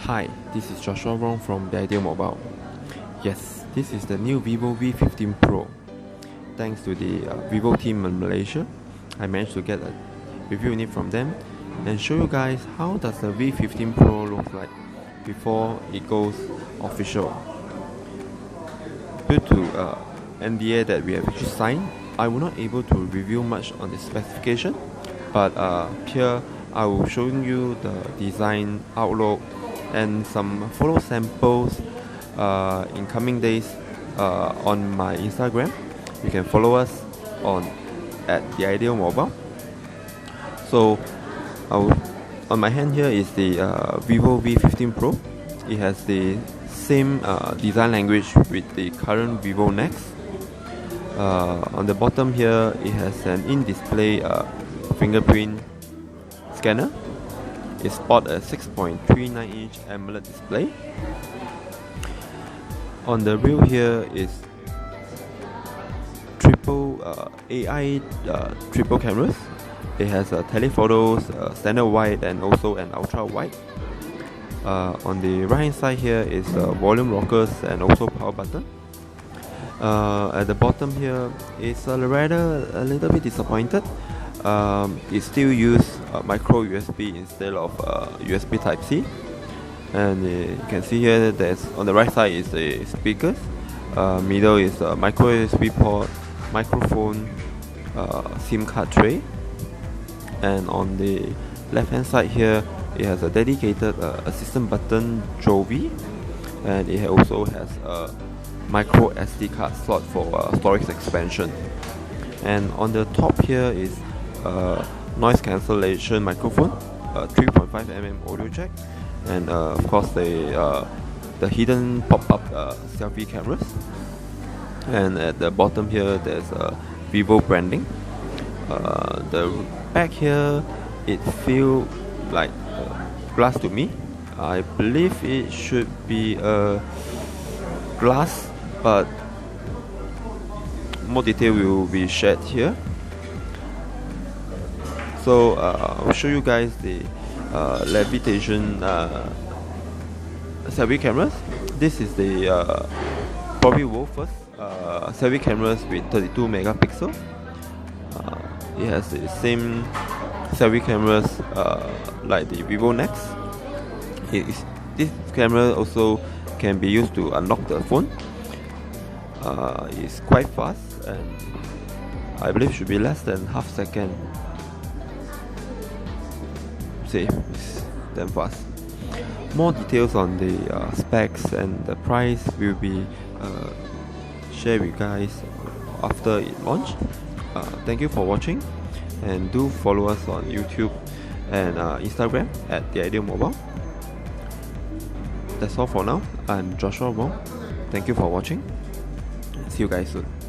Hi, this is Joshua Wong from The Ideal Mobile. Yes, this is the new Vivo V15 Pro. Thanks to the Vivo team in Malaysia, I managed to get a review unit from them and show you guys how does the V15 Pro look like before it goes official. Due to NDA that we have just signed, I was not able to review much on the specification, but here I will show you the design outlook and some photo samples in coming days on my Instagram. You can follow us on at The Ideal Mobile. So on my hand here is the Vivo V15 Pro. It has the same design language with the current Vivo Next. On the bottom here, it has an in-display fingerprint scanner. It sports a 6.39-inch AMOLED display. On the rear here is triple AI triple cameras. It has a telephotos, standard wide, and also an ultra wide. On the right hand side here is volume rockers and also power button. At the bottom here is a little bit disappointed. It still uses micro USB instead of USB Type-C, and you can see here there's on the right side is the speakers, middle is a micro USB port, microphone, SIM card tray, and on the left hand side here it has a dedicated assistant button Jovi, and it also has a micro SD card slot for storage expansion. And on the top here is noise cancellation microphone, 3.5mm audio jack, and of course the hidden pop-up selfie cameras. And at the bottom here there's Vivo branding. The back here it feels like glass to me. I believe it should be glass, but more detail will be shared here. So I'll show you guys the levitation selfie cameras. This is the probably world first selfie cameras with 32 megapixel. It has the same selfie cameras like the Vivo Next. This camera also can be used to unlock the phone. It's quite fast, and I believe should be less than half second. See, it's damn fast. More details on the specs and the price will be shared with you guys after it launched. Thank you for watching, and do follow us on YouTube and Instagram at The Ideal Mobile. That's all for now. I'm Joshua Wong. Thank you for watching. See you guys soon.